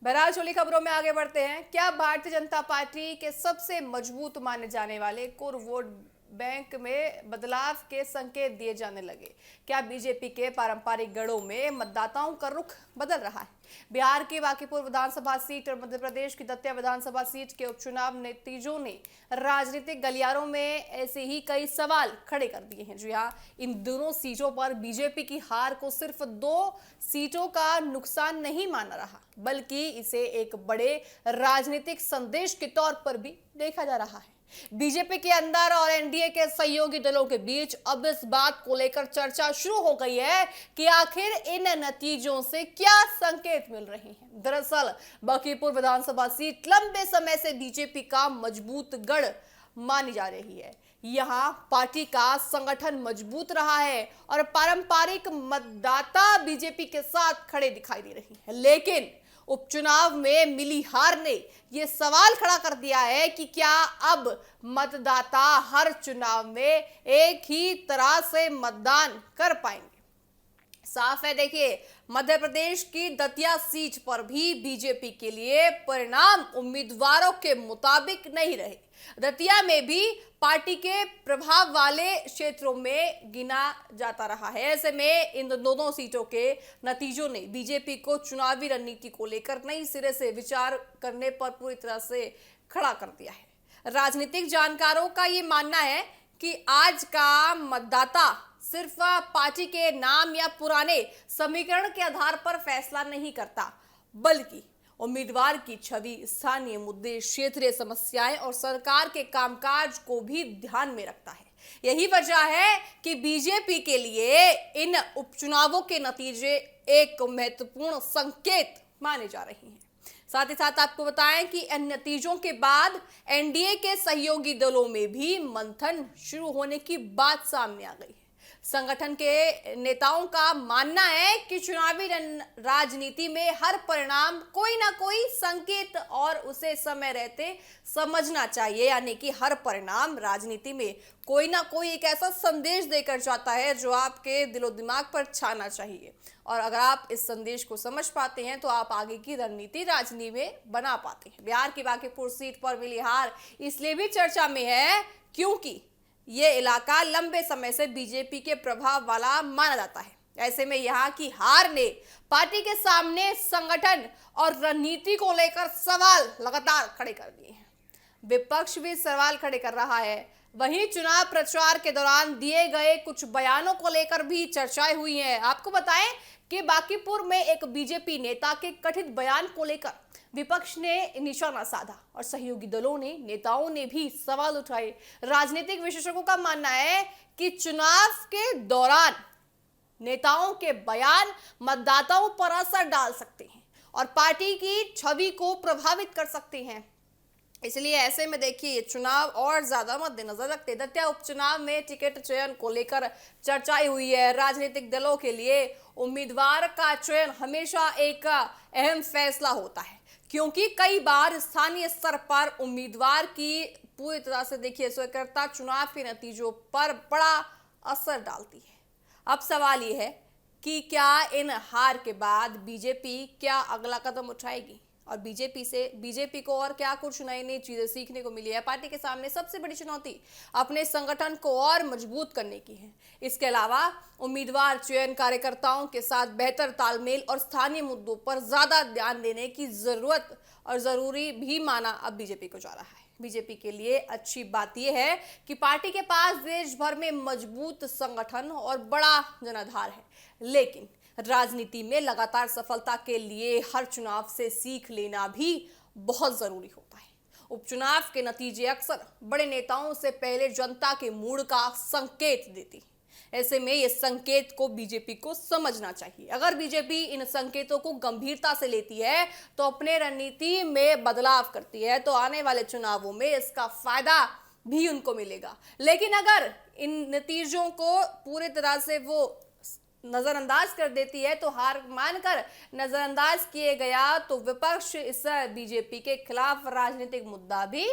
बहरहाल छोली खबरों में आगे बढ़ते हैं। क्या भारतीय जनता पार्टी के सबसे मजबूत माने जाने वाले कोर वोट बैंक में बदलाव के संकेत दिए जाने लगे? क्या बीजेपी के पारंपरिक गढ़ों में मतदाताओं का रुख बदल रहा है? बिहार की बांकीपुर विधानसभा सीट और मध्य प्रदेश की दतिया विधानसभा सीट के उपचुनाव नतीजों ने राजनीतिक गलियारों में ऐसे ही कई सवाल खड़े कर दिए हैं। जी हाँ, इन दोनों सीटों पर बीजेपी की हार को सिर्फ 2 सीटों का नुकसान नहीं माना रहा, बल्कि इसे एक बड़े राजनीतिक संदेश के तौर पर भी देखा जा रहा है। बीजेपी के अंदर और एनडीए के सहयोगी दलों के बीच अब इस बात को लेकर चर्चा शुरू हो गई है कि आखिर इन नतीजों से क्या संकेत मिल रहे हैं। दरअसल बांकीपुर विधानसभा सीट लंबे समय से बीजेपी का मजबूत गढ़ मानी जा रही है। यहां पार्टी का संगठन मजबूत रहा है और पारंपरिक मतदाता बीजेपी के साथ खड़े दिखाई दे रहे हैं। लेकिन उपचुनाव में मिली हार ने यह सवाल खड़ा कर दिया है कि क्या अब मतदाता हर चुनाव में एक ही तरह से मतदान कर पाएंगे? साफ है, देखिए, मध्य प्रदेश की दतिया सीट पर भी बीजेपी के लिए परिणाम उम्मीदवारों के मुताबिक नहीं रहे। दतिया में भी पार्टी के प्रभाव वाले क्षेत्रों में गिना जाता रहा है। ऐसे में इन दोनों सीटों के नतीजों ने बीजेपी को चुनावी रणनीति को लेकर नई सिरे से विचार करने पर पूरी तरह से खड़ा कर दिया है। राजनीतिक जानकारों का ये मानना है कि आज का मतदाता सिर्फ पार्टी के नाम या पुराने समीकरण के आधार पर फैसला नहीं करता, बल्कि उम्मीदवार की छवि, स्थानीय मुद्दे, क्षेत्रीय समस्याएं और सरकार के कामकाज को भी ध्यान में रखता है। यही वजह है कि बीजेपी के लिए इन उपचुनावों के नतीजे एक महत्वपूर्ण संकेत माने जा रहे हैं। साथ ही साथ आपको बताएं कि इन नतीजों के बाद एनडीए के सहयोगी दलों में भी मंथन शुरू होने की बात सामने आ गई है। संगठन के नेताओं का मानना है कि चुनावी राजनीति में हर परिणाम कोई ना कोई संकेत और उसे समय रहते समझना चाहिए, यानी कि हर परिणाम राजनीति में कोई ना कोई एक ऐसा संदेश देकर जाता है जो आपके दिलो दिमाग पर छाना चाहिए। और अगर आप इस संदेश को समझ पाते हैं तो आप आगे की रणनीति राजनीति में बना पाते हैं। बिहार की बांकीपुर सीट पर मिली हार इसलिए भी चर्चा में है क्योंकि ये इलाका लंबे समय से बीजेपी के प्रभाव वाला माना जाता है। ऐसे में यहाँ की हार ने पार्टी के सामने संगठन और रणनीति को लेकर सवाल लगातार खड़े कर दिए हैं। विपक्ष भी सवाल खड़े कर रहा है। वहीं चुनाव प्रचार के दौरान दिए गए कुछ बयानों को लेकर भी चर्चाएं हुई हैं। आपको बताएं कि बांकीपुर में एक बीजेपी नेता के कथित बयान को लेकर विपक्ष ने निशाना साधा और सहयोगी दलों ने, नेताओं ने भी सवाल उठाए। राजनीतिक विशेषज्ञों का मानना है कि चुनाव के दौरान नेताओं के बयान मतदाताओं पर असर डाल सकते हैं और पार्टी की छवि को प्रभावित कर सकते हैं। इसलिए ऐसे में देखिए, चुनाव और ज्यादा मद्देनजर रखते दतिया उपचुनाव में टिकट चयन को लेकर चर्चाएं हुई है। राजनीतिक दलों के लिए उम्मीदवार का चयन हमेशा एक अहम फैसला होता है, क्योंकि कई बार स्थानीय स्तर पर उम्मीदवार की पूरी तरह से देखिए स्वीकार्यता चुनाव के नतीजों पर बड़ा असर डालती है। अब सवाल ये है कि क्या इन हार के बाद बीजेपी क्या अगला कदम उठाएगी और बीजेपी को और क्या कुछ नई चीजें सीखने को मिली है। पार्टी के सामने सबसे बड़ी चुनौती अपने संगठन को और मजबूत करने की है। इसके अलावा उम्मीदवार चयन, कार्यकर्ताओं के साथ बेहतर तालमेल और स्थानीय मुद्दों पर ज्यादा ध्यान देने की जरूरत और जरूरी भी माना अब बीजेपी को जा रहा है। बीजेपी के लिए अच्छी बात यह है कि पार्टी के पास देश भर में मजबूत संगठन और बड़ा जनाधार है, लेकिन राजनीति में लगातार सफलता के लिए हर चुनाव से सीख लेना भी बहुत जरूरी होता है। उपचुनाव के नतीजे अक्सर बड़े नेताओं से पहले जनता के मूड का संकेत देती है। ऐसे में इस संकेत को बीजेपी को समझना चाहिए। अगर बीजेपी इन संकेतों को गंभीरता से लेती है तो अपने रणनीति में बदलाव करती है तो आने वाले चुनावों में इसका फायदा भी उनको मिलेगा। लेकिन अगर इन नतीजों को पूरी तरह से वो नजरअंदाज कर देती है तो हार मानकर नजरअंदाज किए गया तो विपक्ष इस बीजेपी के खिलाफ राजनीतिक मुद्दा भी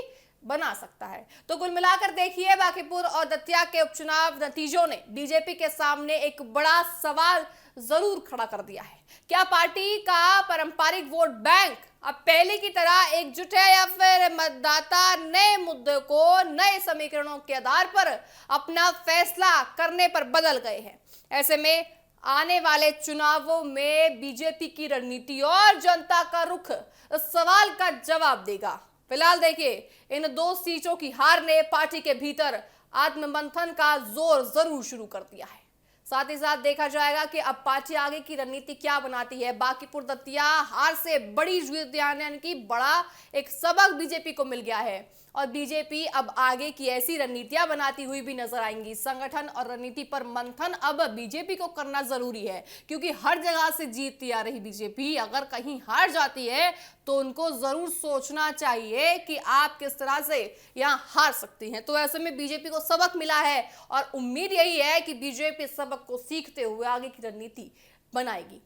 बना सकता है। तो कुल मिलाकर देखिए, बांकीपुर और दतिया के उपचुनाव नतीजों ने बीजेपी के सामने एक बड़ा सवाल जरूर खड़ा कर दिया है। क्या पार्टी का पारंपरिक वोट बैंक अब पहले की तरह एकजुट है, या फिर मतदाता नए मुद्दों को नए समीकरणों के आधार पर अपना फैसला करने पर बदल गए हैं? ऐसे में आने वाले चुनावों में बीजेपी की रणनीति और जनता का रुख इस सवाल का जवाब देगा। फिलहाल देखिए, इन 2 सीटों की हार ने पार्टी के भीतर आत्ममंथन का जोर जरूर शुरू कर दिया है। साथ ही साथ देखा जाएगा कि अब पार्टी आगे की रणनीति क्या बनाती है। बांकीपुर दतिया हार से बड़ी जीत, यानी कि बड़ा एक सबक बीजेपी को मिल गया है और बीजेपी अब आगे की ऐसी रणनीतियां बनाती हुई भी नजर आएंगी। संगठन और रणनीति पर मंथन अब बीजेपी को करना जरूरी है, क्योंकि हर जगह से जीतती आ रही बीजेपी अगर कहीं हार जाती है तो उनको जरूर सोचना चाहिए कि आप किस तरह से यहां हार सकती हैं। तो ऐसे में बीजेपी को सबक मिला है और उम्मीद यही है कि बीजेपी सबक को सीखते हुए आगे की रणनीति बनाएगी।